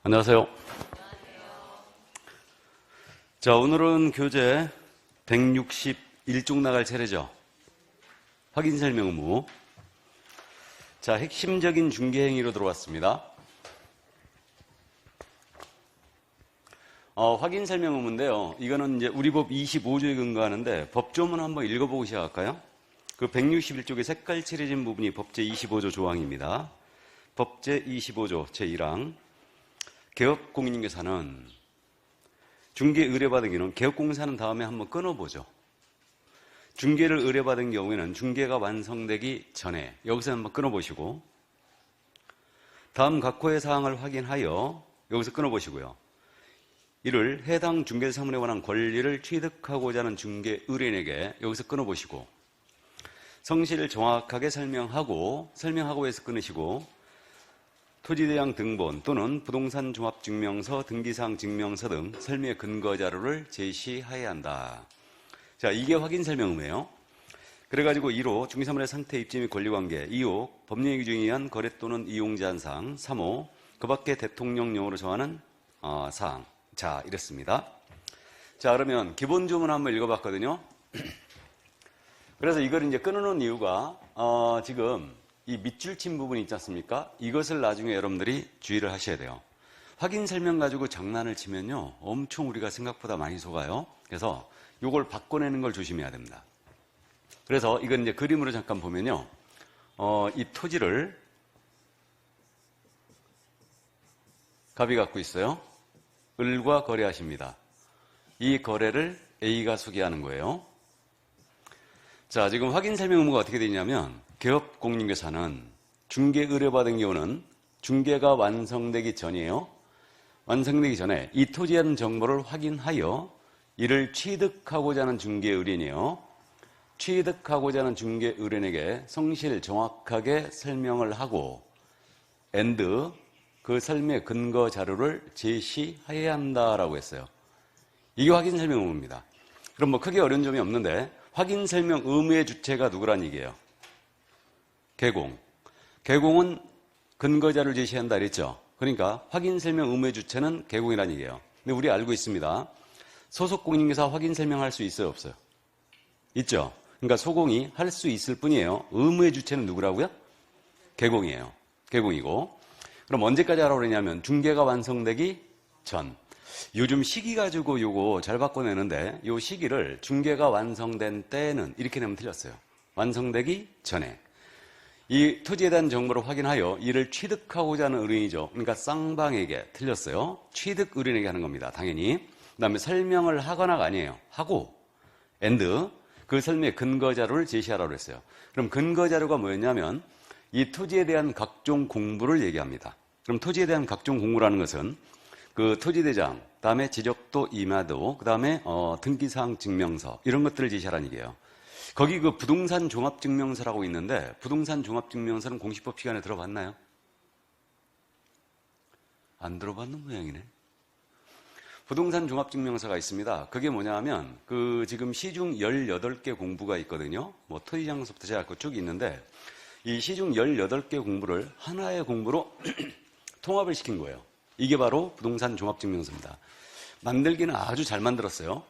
안녕하세요. 자, 오늘은 교재 161쪽 나갈 차례죠. 확인 설명 의무. 자, 핵심적인 중개 행위로 들어왔습니다. 확인 설명 의무인데요. 이거는 이제 우리 법 25조에 근거하는데 법조문 한번 읽어보고 시작할까요? 그 161쪽에 색깔 칠해진 부분이 법제 25조 조항입니다. 법제 25조 제1항. 개업공인중개사는 중개 의뢰받은 경우는 개업공사는 다음에 한번 끊어보죠. 중개를 의뢰받은 경우에는 중개가 완성되기 전에 여기서 한번 끊어보시고, 다음 각호의 사항을 확인하여 여기서 끊어보시고요. 이를 해당 중개사무에 관한 권리를 취득하고자 하는 중개 의뢰인에게 여기서 끊어보시고, 성실을 정확하게 설명하고 해서 끊으시고, 토지대장 등본 또는 부동산 종합증명서, 등기사항 증명서 등 설명의 근거 자료를 제시해야 한다. 자, 이게 확인 설명 의무예요. 그래가지고 1호 중개사물의 상태, 입지 및 권리관계, 2호 법령 규정에 의한 거래 또는 이용 제한 사항, 3호 그 밖에 대통령령으로 정하는 사항. 자, 이랬습니다. 자, 그러면 기본조문 한번 읽어봤거든요. 그래서 이걸 이제 끊어놓은 이유가 지금 이 밑줄 친 부분이 있지 않습니까? 이것을 나중에 여러분들이 주의를 하셔야 돼요. 확인 설명 가지고 장난을 치면요, 엄청 우리가 생각보다 많이 속아요. 그래서 이걸 바꿔내는 걸 조심해야 됩니다. 그래서 이건 이제 그림으로 잠깐 보면요, 이 토지를 갑이 갖고 있어요. 을과 거래하십니다. 이 거래를 A가 소개하는 거예요. 자, 지금 확인 설명 의무가 어떻게 되냐면, 개업공인중개사는 중개 의뢰받은 경우는 중개가 완성되기 전이에요. 완성되기 전에 이 토지에 대한 정보를 확인하여 이를 취득하고자 하는 중개 의뢰인이에요. 취득하고자 하는 중개 의뢰인에게 성실 정확하게 설명을 하고 and 그 설명의 근거 자료를 제시해야 한다라고 했어요. 이게 확인 설명 의무입니다. 그럼 뭐 크게 어려운 점이 없는데, 확인 설명 의무의 주체가 누구란 얘기예요? 개공. 개공은 근거자를 제시한다 그랬죠. 그러니까 확인 설명 의무의 주체는 개공이라는 얘기예요. 근데 우리 알고 있습니다. 소속 공인중개사 확인 설명할 수 있어요, 없어요? 있죠. 그러니까 소공이 할 수 있을 뿐이에요. 의무의 주체는 누구라고요? 개공이에요. 개공이고. 그럼 언제까지 하라고 그러냐면 중개가 완성되기 전. 요즘 시기 가지고 요거 잘 바꿔내는데, 요 시기를 중개가 완성된 때는 이렇게 내면 틀렸어요. 완성되기 전에. 이 토지에 대한 정보를 확인하여 이를 취득하고자 하는 의뢰인이죠. 그러니까 쌍방에게 틀렸어요. 취득 의뢰인에게 하는 겁니다. 당연히. 그 다음에 설명을 하거나가 아니에요. 하고 and 그 설명의 근거 자료를 제시하라고 했어요. 그럼 근거 자료가 뭐였냐면 이 토지에 대한 각종 공부를 얘기합니다. 그럼 토지에 대한 각종 공부라는 것은 그 토지대장, 그 다음에 지적도 임야도, 그 다음에 등기사항 증명서 이런 것들을 제시하라는 얘기예요. 거기 그 부동산 종합증명서라고 있는데, 부동산 종합증명서는 공시법 시간에 들어봤나요? 안 들어봤는 모양이네. 부동산 종합증명서가 있습니다. 그게 뭐냐 하면 그 지금 시중 18개 공부가 있거든요. 뭐 토지장서부터 시작하고 쭉 있는데, 이 시중 18개 공부를 하나의 공부로 통합을 시킨 거예요. 이게 바로 부동산 종합증명서입니다. 만들기는 아주 잘 만들었어요.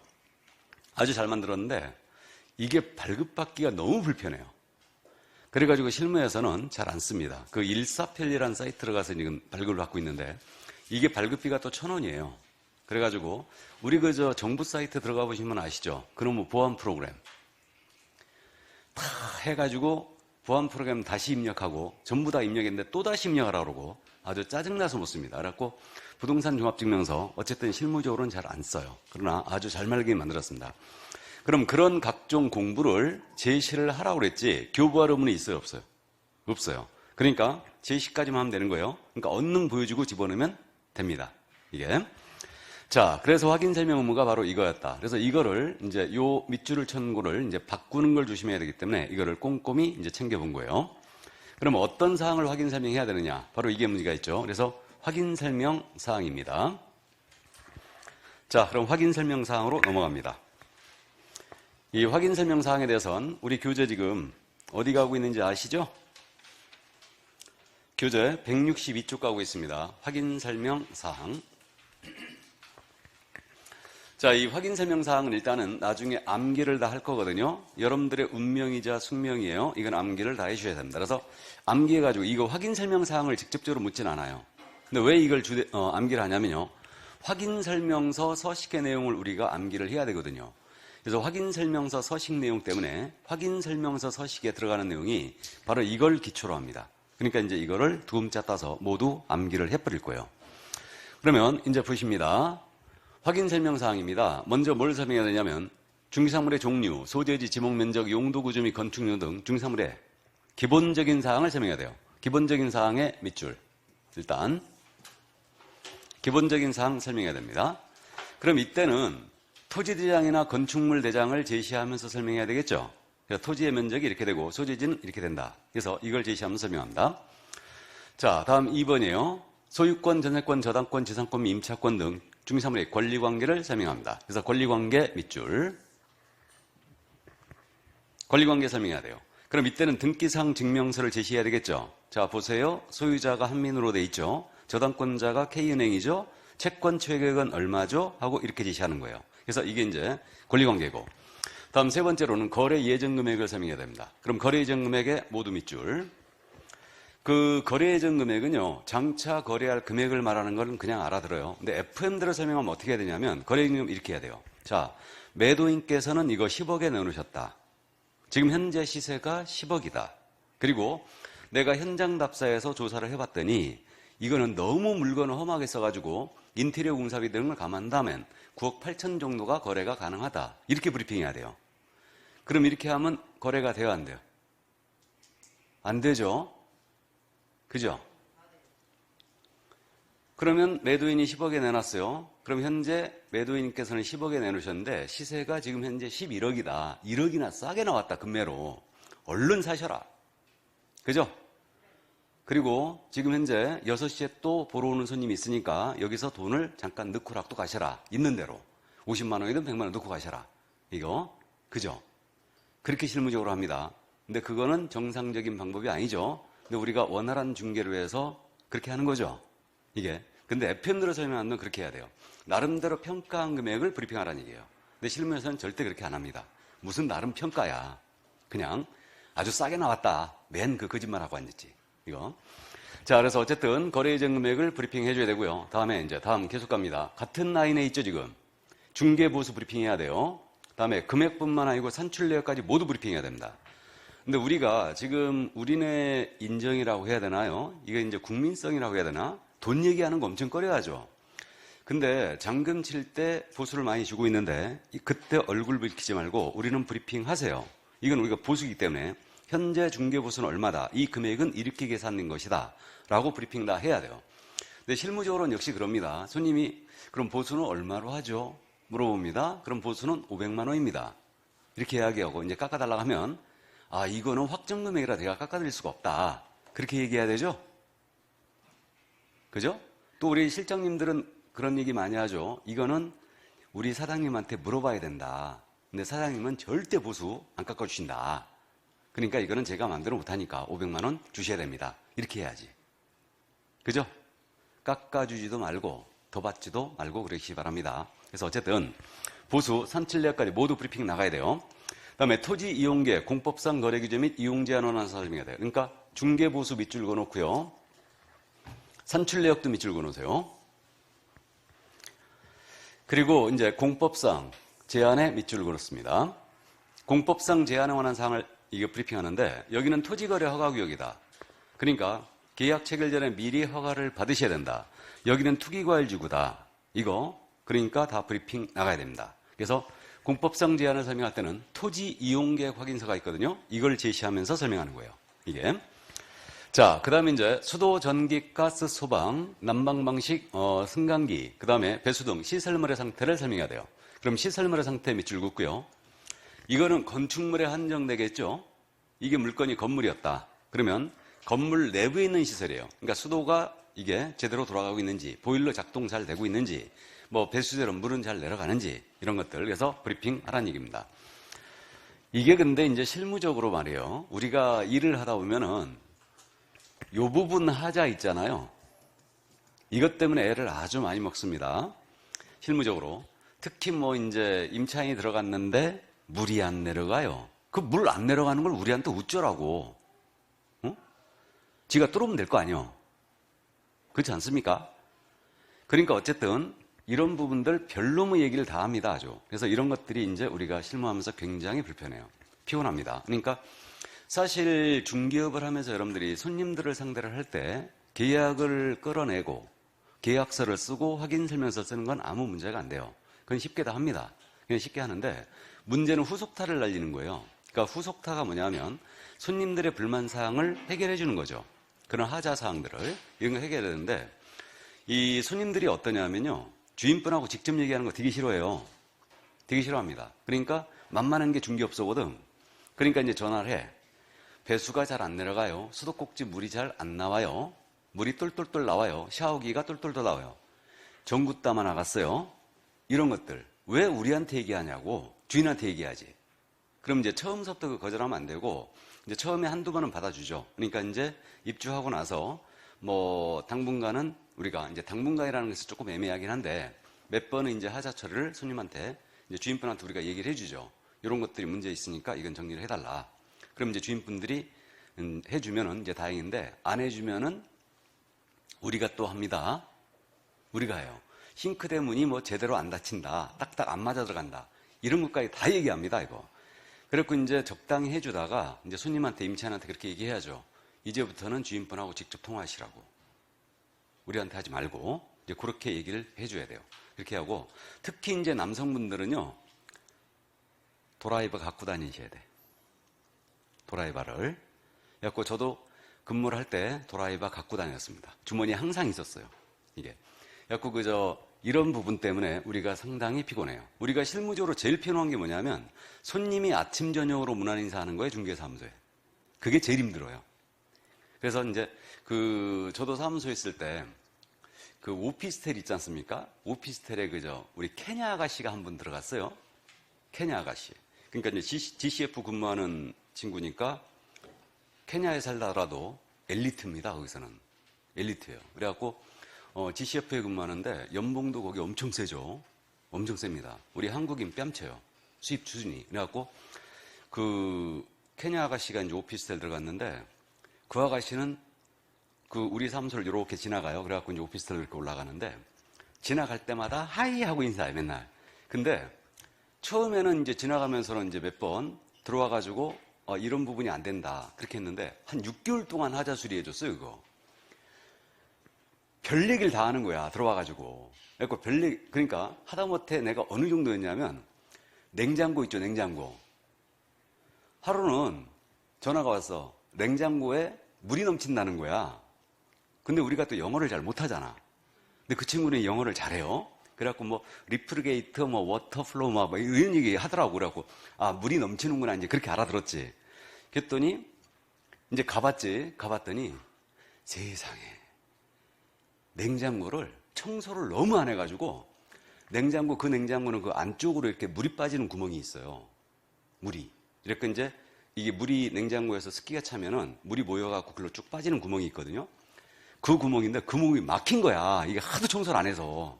아주 잘 만들었는데 이게 발급받기가 너무 불편해요. 그래가지고 실무에서는 잘 안 씁니다. 그 일사편리라는 사이트로 가서 지금 발급을 받고 있는데, 이게 발급비가 또 1,000원이에요. 그래가지고 우리 그저 정부 사이트 들어가 보시면 아시죠? 그럼 뭐 보안 프로그램 다 해가지고 보안 프로그램 다시 입력하고 전부 다 입력했는데 또 다시 입력하라고 그러고 아주 짜증나서 못 씁니다. 그래갖고 부동산 종합증명서 어쨌든 실무적으로는 잘 안 써요. 그러나 아주 잘 말게 만들었습니다. 그럼 그런 각종 공부를 제시를 하라고 그랬지 교부할 의무는 있어요, 없어요? 없어요. 그러니까 제시까지만 하면 되는 거예요. 그러니까 언능 보여주고 집어넣으면 됩니다. 이게. 자, 그래서 확인 설명 의무가 바로 이거였다. 그래서 이거를 이제 요 밑줄을 천 거를 이제 바꾸는 걸 조심해야 되기 때문에 이거를 꼼꼼히 이제 챙겨본 거예요. 그럼 어떤 사항을 확인 설명해야 되느냐? 바로 이게 문제가 있죠. 그래서 확인 설명 사항입니다. 자, 그럼 확인 설명 사항으로 넘어갑니다. 이 확인 설명 사항에 대해서는 우리 교재 지금 어디 가고 있는지 아시죠? 교재 162쪽 가고 있습니다. 확인 설명 사항. 자, 이 확인 설명 사항은 일단은 나중에 암기를 다 할 거거든요. 여러분들의 운명이자 숙명이에요. 이건 암기를 다 해주셔야 됩니다. 그래서 암기해가지고 이거 확인 설명 사항을 직접적으로 묻진 않아요. 근데 왜 이걸 암기를 하냐면요. 확인 설명서 서식의 내용을 우리가 암기를 해야 되거든요. 그래서 확인 설명서 서식 내용 때문에 확인 설명서 서식에 들어가는 내용이 바로 이걸 기초로 합니다. 그러니까 이제 이거를 두 음자 따서 모두 암기를 해버릴 거예요. 그러면 이제 보십니다. 확인 설명 사항입니다. 먼저 뭘 설명해야 되냐면 중기사물의 종류, 소재지, 지목 면적, 용도 구조 및 건축료 등 중기사물의 기본적인 사항을 설명해야 돼요. 기본적인 사항의 밑줄. 일단 기본적인 사항 설명해야 됩니다. 그럼 이때는 토지 대장이나 건축물 대장을 제시하면서 설명해야 되겠죠. 그래서 토지의 면적이 이렇게 되고 소재지는 이렇게 된다. 그래서 이걸 제시하면서 설명합니다. 자, 다음 2번이에요. 소유권, 전세권, 저당권, 지상권 및 임차권 등 중기사물의 권리관계를 설명합니다. 그래서 권리관계 밑줄. 권리관계 설명해야 돼요. 그럼 이때는 등기상 증명서를 제시해야 되겠죠. 자, 보세요. 소유자가 한민으로 돼 있죠. 저당권자가 K은행이죠. 채권 최고액은 얼마죠? 하고 이렇게 제시하는 거예요. 그래서 이게 이제 권리관계고. 다음 세 번째로는 거래 예정 금액을 설명해야 됩니다. 그럼 거래 예정 금액의 모두 밑줄. 그 거래 예정 금액은요, 장차 거래할 금액을 말하는 건 그냥 알아들어요. 근데 FM대로 설명하면 어떻게 해야 되냐면, 거래 예정 금액 이렇게 해야 돼요. 자, 매도인께서는 이거 10억에 내놓으셨다. 지금 현재 시세가 10억이다. 그리고 내가 현장 답사에서 조사를 해봤더니, 이거는 너무 물건을 험하게 써가지고, 인테리어 공사비 등을 감안한다면 9억 8천 정도가 거래가 가능하다. 이렇게 브리핑해야 돼요. 그럼 이렇게 하면 거래가 돼요, 안 돼요? 안 되죠? 그죠? 그러면 매도인이 10억에 내놨어요. 그럼 현재 매도인께서는 10억에 내놓으셨는데 시세가 지금 현재 11억이다. 1억이나 싸게 나왔다, 금매로. 얼른 사셔라. 그죠? 그리고 지금 현재 6시에 또 보러 오는 손님이 있으니까 여기서 돈을 잠깐 넣고 락도 가셔라. 있는 대로. 50만 원이든 100만 원 넣고 가셔라. 이거. 그죠? 그렇게 실무적으로 합니다. 근데 그거는 정상적인 방법이 아니죠. 근데 우리가 원활한 중개를 위해서 그렇게 하는 거죠. 이게. 근데 FM대로 설명하는 건 그렇게 해야 돼요. 나름대로 평가한 금액을 브리핑하라는 얘기예요. 근데 실무에서는 절대 그렇게 안 합니다. 무슨 나름 평가야. 그냥 아주 싸게 나왔다. 맨 그 거짓말하고 앉았지. 이거. 자, 그래서 어쨌든 거래 예정 금액을 브리핑 해줘야 되고요. 다음 계속 갑니다. 같은 라인에 있죠, 지금. 중개 보수 브리핑 해야 돼요. 다음에 금액뿐만 아니고 산출 내역까지 모두 브리핑 해야 됩니다. 근데 우리가 지금 우리네 인정이라고 해야 되나요? 이게 이제 국민성이라고 해야 되나? 돈 얘기하는 거 엄청 꺼려하죠. 근데 잔금 칠 때 보수를 많이 주고 있는데 그때 얼굴 붉히지 말고 우리는 브리핑 하세요. 이건 우리가 보수이기 때문에 현재 중개 보수는 얼마다. 이 금액은 이렇게 계산된 것이다. 라고 브리핑 다 해야 돼요. 근데 실무적으로는 역시 그럽니다. 손님이 그럼 보수는 얼마로 하죠? 물어봅니다. 그럼 보수는 500만 원입니다. 이렇게 이야기하고 이제 깎아달라고 하면 아, 이거는 확정 금액이라 내가 깎아드릴 수가 없다. 그렇게 얘기해야 되죠? 그죠? 또 우리 실장님들은 그런 얘기 많이 하죠. 이거는 우리 사장님한테 물어봐야 된다. 근데 사장님은 절대 보수 안 깎아주신다. 그러니까 이거는 제가 마음대로 못하니까 500만 원 주셔야 됩니다. 이렇게 해야지. 그죠? 깎아주지도 말고 더 받지도 말고 그러시기 바랍니다. 그래서 어쨌든 보수, 산출 내역까지 모두 브리핑 나가야 돼요. 그다음에 토지 이용계, 공법상 거래 규제 및 이용 제한 원안 설명해야 돼요. 그러니까 중개 보수 밑줄 그어놓고요. 산출 내역도 밑줄 그어놓으세요. 그리고 이제 공법상 제한에 밑줄 그었습니다. 공법상 제한에 관한 사항을 이게 브리핑하는데 여기는 토지거래 허가구역이다. 그러니까 계약 체결 전에 미리 허가를 받으셔야 된다. 여기는 투기과일지구다. 이거 그러니까 다 브리핑 나가야 됩니다. 그래서 공법상 제한을 설명할 때는 토지 이용계획 확인서가 있거든요. 이걸 제시하면서 설명하는 거예요. 이게. 자, 그 다음에 이제 수도, 전기, 가스, 소방, 난방 방식, 승강기, 그 다음에 배수 등 시설물의 상태를 설명해야 돼요. 그럼 시설물의 상태 밑줄 긋고요. 이거는 건축물에 한정되겠죠. 이게 물건이 건물이었다. 그러면 건물 내부에 있는 시설이에요. 그러니까 수도가 이게 제대로 돌아가고 있는지, 보일러 작동 잘 되고 있는지, 뭐 배수대로 물은 잘 내려가는지 이런 것들. 그래서 브리핑 하라는 얘기입니다. 이게 근데 이제 실무적으로 말이에요. 우리가 일을 하다 보면은 요 부분 하자 있잖아요. 이것 때문에 애를 아주 많이 먹습니다. 실무적으로. 특히 뭐 이제 임차인이 들어갔는데 물이 안 내려가요. 그 물 안 내려가는 걸 우리한테 어쩌라고. 어? 지가 뚫으면 될 거 아니요. 그렇지 않습니까? 그러니까 어쨌든 이런 부분들 별로의 얘기를 다 합니다. 아주. 그래서 이런 것들이 이제 우리가 실무하면서 굉장히 불편해요. 피곤합니다. 그러니까 사실 중개업을 하면서 여러분들이 손님들을 상대를 할 때 계약을 끌어내고 계약서를 쓰고 확인 설명서 쓰는 건 아무 문제가 안 돼요. 그건 쉽게 다 합니다. 그냥 쉽게 하는데 문제는 후속타를 날리는 거예요. 그러니까 후속타가 뭐냐면 손님들의 불만사항을 해결해 주는 거죠. 그런 하자사항들을 이런 거 해결해야 되는데 이 손님들이 어떠냐면요. 주인분하고 직접 얘기하는 거 되게 싫어해요. 되게 싫어합니다. 그러니까 만만한 게 중개업소거든. 그러니까 이제 전화를 해. 배수가 잘 안 내려가요. 수도꼭지 물이 잘 안 나와요. 물이 똘똘똘 나와요. 샤워기가 똘똘똘 나와요. 전구따마 나갔어요. 이런 것들. 왜 우리한테 얘기하냐고 주인한테 얘기하지. 그럼 이제 처음부터 거절하면 안 되고 이제 처음에 한두 번은 받아주죠. 그러니까 이제 입주하고 나서 뭐 당분간은 우리가 이제 당분간이라는 것이 조금 애매하긴 한데 몇 번은 이제 하자 처리를 손님한테 이제 주인분한테 우리가 얘기를 해주죠. 이런 것들이 문제 있으니까 이건 정리를 해달라. 그럼 이제 주인분들이 해주면은 이제 다행인데 안 해주면은 우리가 또 합니다. 우리가 해요. 싱크대 문이 뭐 제대로 안 닫힌다. 딱딱 안 맞아 들어간다. 이런 것까지 다 얘기합니다, 이거. 그래갖고 이제 적당히 해주다가 이제 손님한테, 임차인한테 그렇게 얘기해야죠. 이제부터는 주인분하고 직접 통화하시라고. 우리한테 하지 말고 이제 그렇게 얘기를 해줘야 돼요. 이렇게 하고 특히 이제 남성분들은요. 드라이버 갖고 다니셔야 돼. 드라이버를. 그래갖고 저도 근무를 할 때 드라이버 갖고 다녔습니다. 주머니에 항상 있었어요. 이게. 그래갖고 이런 부분 때문에 우리가 상당히 피곤해요. 우리가 실무적으로 제일 피곤한 게 뭐냐면 손님이 아침 저녁으로 문안 인사하는 거예요. 중개사무소에. 그게 제일 힘들어요. 그래서 이제 저도 사무소에 있을 때 오피스텔 있지 않습니까? 오피스텔에 우리 케냐 아가씨가 한 분 들어갔어요. 케냐 아가씨. 그러니까 이제 GCF 근무하는 친구니까 케냐에 살다라도 엘리트입니다. 거기서는. 엘리트예요. 그래갖고 GCF에 근무하는데 연봉도 거기 엄청 세죠. 엄청 셉니다. 우리 한국인 뺨쳐요. 수입 수준이. 그래갖고 케냐 아가씨가 이제 오피스텔 들어갔는데 그 아가씨는 우리 사무소를 이렇게 지나가요. 그래갖고 이제 오피스텔로 이렇게 올라가는데 지나갈 때마다 하이 하고 인사해 맨날. 근데 처음에는 이제 지나가면서는 이제 몇 번 들어와가지고 이런 부분이 안 된다 그렇게 했는데 한 6개월 동안 하자 수리해줬어요. 이거 별 얘기를 다 하는 거야. 들어와가지고. 그러니까 하다못해 내가 어느 정도였냐면 냉장고 있죠. 냉장고. 하루는 전화가 왔어. 냉장고에 물이 넘친다는 거야. 근데 우리가 또 영어를 잘 못하잖아. 근데 그 친구는 영어를 잘해요. 그래갖고 뭐 리프리게이터, 뭐 워터플로우, 뭐 이런 얘기 하더라고. 그래갖고 물이 넘치는구나 이제 그렇게 알아들었지. 그랬더니 이제 가봤더니 세상에 냉장고를 청소를 너무 안 해가지고 냉장고는 그 안쪽으로 이렇게 물이 빠지는 구멍이 있어요. 물이. 이렇게 이제 이게 물이 냉장고에서 습기가 차면은 물이 모여갖고 글로 쭉 빠지는 구멍이 있거든요. 그 구멍인데 그 구멍이 막힌 거야. 이게 하도 청소를 안 해서.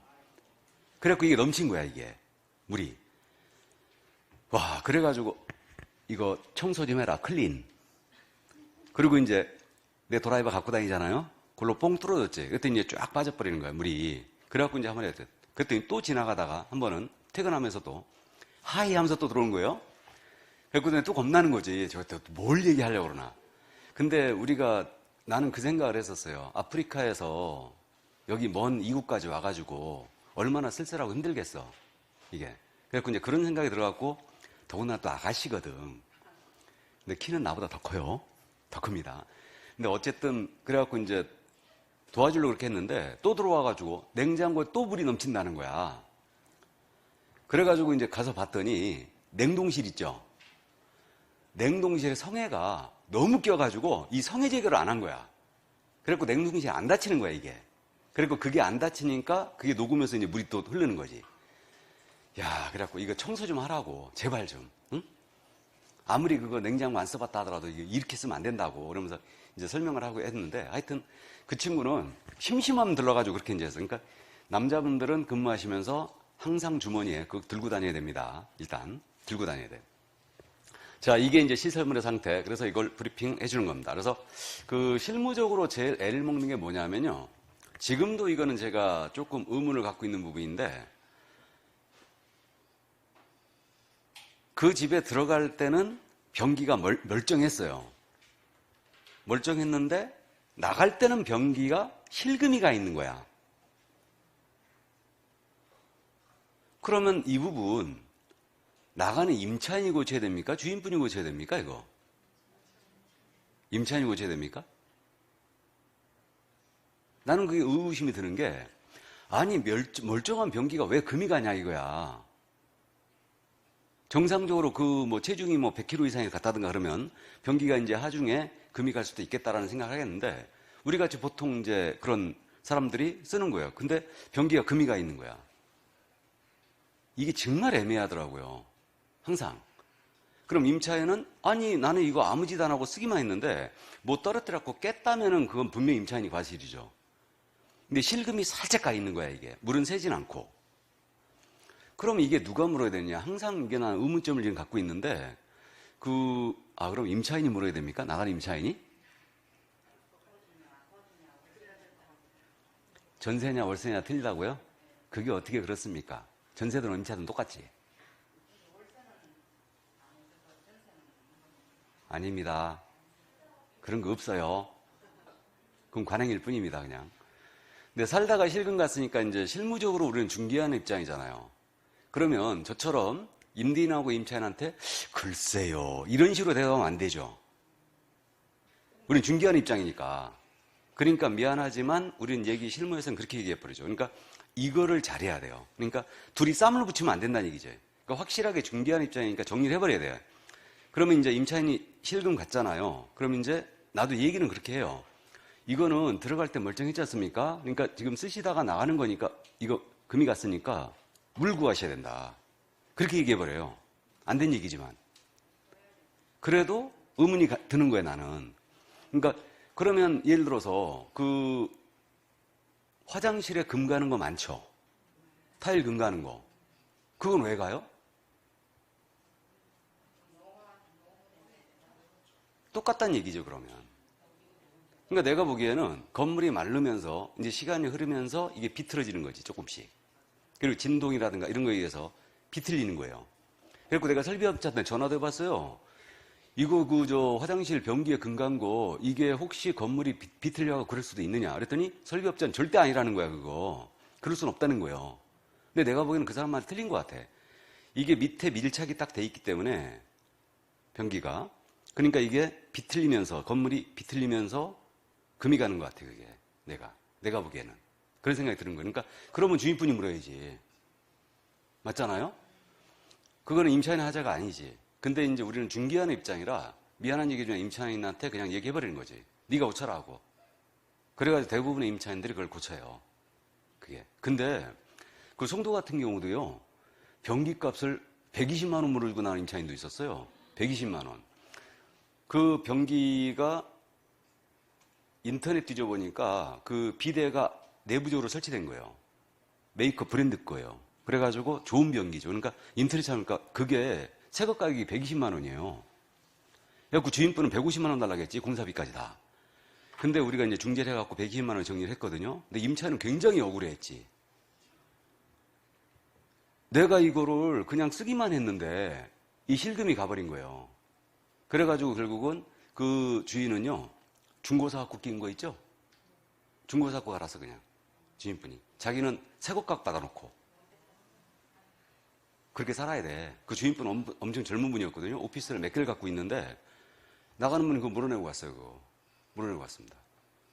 그래갖고 이게 넘친 거야, 이게. 물이. 와, 그래가지고 이거 청소 좀 해라. 클린. 그리고 이제 내 드라이버 갖고 다니잖아요. 그걸로 뽕 뚫어졌지. 그랬더니 이제 쫙 빠져버리는 거야, 물이. 그래갖고 이제 한번 해야 돼. 그랬더니 또 지나가다가 한 번은 퇴근하면서 또 하이 하면서 또 들어오는 거예요. 그랬더니 또 겁나는 거지. 저한테 뭘 얘기하려고 그러나. 근데 나는 그 생각을 했었어요. 아프리카에서 여기 먼 이국까지 와가지고 얼마나 쓸쓸하고 힘들겠어. 이게. 그래갖고 이제 그런 생각이 들어갖고 더구나 또 아가씨거든. 근데 키는 나보다 더 커요. 더 큽니다. 근데 어쨌든 그래갖고 이제 도와주려고 그렇게 했는데 또 들어와가지고 냉장고에 또 물이 넘친다는 거야. 그래가지고 이제 가서 봤더니 냉동실 있죠. 냉동실에 성애가 너무 껴가지고 이 성애 제거를 안 한 거야. 그래갖고 냉동실이 안 닫히는 거야, 이게. 그리고 그게 안 닫히니까 그게 녹으면서 이제 물이 또 흐르는 거지. 야, 그래갖고 이거 청소 좀 하라고. 제발 좀. 응? 아무리 그거 냉장고 안 써봤다 하더라도 이렇게 쓰면 안 된다고 그러면서 이제 설명을 하고 했는데 하여튼 그 친구는 심심하면 들러가지고 그렇게 이제 했어요. 그러니까 남자분들은 근무하시면서 항상 주머니에 그거 들고 다녀야 됩니다. 일단 들고 다녀야 돼요. 자, 이게 이제 시설물의 상태. 그래서 이걸 브리핑 해주는 겁니다. 그래서 그 실무적으로 제일 애를 먹는 게 뭐냐면요. 지금도 이거는 제가 조금 의문을 갖고 있는 부분인데 그 집에 들어갈 때는 변기가 멀쩡했어요. 멀쩡했는데 나갈 때는 변기가 실금이가 있는 거야. 그러면 이 부분 나가는 임차인이 고쳐야 됩니까? 주인분이 고쳐야 됩니까? 이거 임차인이 고쳐야 됩니까? 나는 그게 의구심이 드는 게 아니 멀쩡한 변기가 왜 금이 가냐 이거야. 정상적으로 그 뭐 체중이 뭐 100kg 이상이 갔다든가 그러면 변기가 이제 하중에 금이 갈 수도 있겠다라는 생각을 하겠는데 우리 같이 보통 이제 그런 사람들이 쓰는 거예요. 근데 변기가 금이 가 있는 거야. 이게 정말 애매하더라고요. 항상. 그럼 임차인은 아니 나는 이거 아무 짓 안 하고 쓰기만 했는데 뭐 떨어뜨렸고 깼다면은 그건 분명히 임차인이 과실이죠. 근데 실금이 살짝 가 있는 거야 이게. 물은 새진 않고. 그럼 이게 누가 물어야 되냐? 항상 이게 난 의문점을 지금 갖고 있는데 그럼 임차인이 물어야 됩니까? 나간 임차인이? 전세냐 월세냐 틀리다고요? 그게 어떻게 그렇습니까? 전세든 임차든 똑같지? 아닙니다. 그런 거 없어요. 그럼 관행일 뿐입니다, 그냥. 근데 살다가 실금 갔으니까 이제 실무적으로 우리는 중개하는 입장이잖아요. 그러면 저처럼 임대인하고 임차인한테 글쎄요 이런 식으로 대답하면 안 되죠. 우리는 중개하는 입장이니까. 그러니까 미안하지만 우리는 얘기 실무에서는 그렇게 얘기해버리죠. 그러니까 이거를 잘해야 돼요. 그러니까 둘이 쌈을 붙이면 안 된다는 얘기죠. 그러니까 확실하게 중개하는 입장이니까 정리를 해버려야 돼요. 그러면 이제 임차인이 실금 갔잖아요. 그럼 이제 나도 얘기는 그렇게 해요. 이거는 들어갈 때 멀쩡했지 않습니까? 그러니까 지금 쓰시다가 나가는 거니까 이거 금이 갔으니까 물고 가셔야 된다. 그렇게 얘기해버려요. 안 된 얘기지만. 그래도 의문이 드는 거예요, 나는. 그러니까 그러면 예를 들어서 그 화장실에 금 가는 거 많죠? 타일 금 가는 거. 그건 왜 가요? 똑같다는 얘기죠, 그러면. 그러니까 내가 보기에는 건물이 마르면서 이제 시간이 흐르면서 이게 비틀어지는 거지, 조금씩. 그리고 진동이라든가 이런 거에 의해서 비틀리는 거예요. 그래서 내가 설비업자한테 전화도 해봤어요. 이거 화장실 변기에 금 간 거 이게 혹시 건물이 비틀려가고 그럴 수도 있느냐. 그랬더니 설비업자는 절대 아니라는 거야, 그거. 그럴 수는 없다는 거예요. 근데 내가 보기에는 그 사람 말 틀린 것 같아. 이게 밑에 밀착이 딱 돼 있기 때문에 변기가. 그러니까 이게 비틀리면서 건물이 비틀리면서 금이 가는 것 같아, 그게. 내가 보기에는. 그런 생각이 드는 거예요. 그러니까 그러면 주인분이 물어야지. 맞잖아요? 그거는 임차인의 하자가 아니지. 근데 이제 우리는 중개하는 입장이라 미안한 얘기지만 임차인한테 그냥 얘기해버리는 거지. 네가 고쳐라 하고. 그래가지고 대부분의 임차인들이 그걸 고쳐요. 그게. 근데 그 송도 같은 경우도요. 변기값을 120만 원 물어주고 나온 임차인도 있었어요. 120만 원. 그 변기가 인터넷 뒤져보니까 그 비데가 내부적으로 설치된 거예요. 메이커 브랜드 거예요. 그래가지고 좋은 변기죠. 그러니까 인터넷 찾으니까 그게 새거 가격이 120만 원이에요. 그래갖고 주인분은 150만 원 달라겠지, 공사비까지 다. 근데 우리가 이제 중재를 해갖고 120만 원 정리를 했거든요. 근데 임차인은 굉장히 억울해했지. 내가 이거를 그냥 쓰기만 했는데 이 실금이 가버린 거예요. 그래가지고 결국은 그 주인은요, 중고사 갖고 낀 거 있죠? 중고사 갖고 갈아서 그냥. 주인분이. 자기는 새곡각 받아놓고. 그렇게 살아야 돼. 그 주인분 엄청 젊은 분이었거든요. 오피스를 몇 개를 갖고 있는데 나가는 분이 그거 물어내고 갔어요. 그거. 물어내고 갔습니다.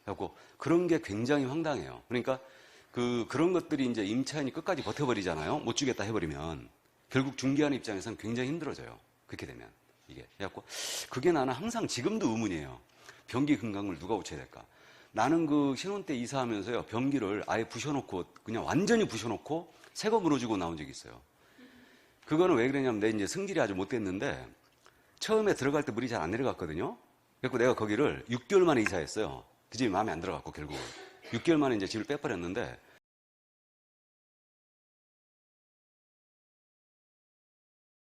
그래갖고 그런 게 굉장히 황당해요. 그러니까 그런 것들이 이제 임차인이 끝까지 버텨버리잖아요. 못 주겠다 해버리면. 결국 중개하는 입장에서는 굉장히 힘들어져요. 그렇게 되면. 이게. 그래갖고 그게 나는 항상 지금도 의문이에요. 변기 금강을 누가 고쳐야 될까? 나는 그 신혼 때 이사하면서요. 변기를 아예 부셔놓고 그냥 완전히 부셔놓고 새거 물어주고 나온 적이 있어요. 그거는 왜 그러냐면 내 이제 성질이 아주 못됐는데 처음에 들어갈 때 물이 잘 안 내려갔거든요. 그래서 내가 거기를 6개월 만에 이사했어요. 그 집이 마음에 안 들어갔고 결국은 6개월 만에 이제 집을 빼버렸는데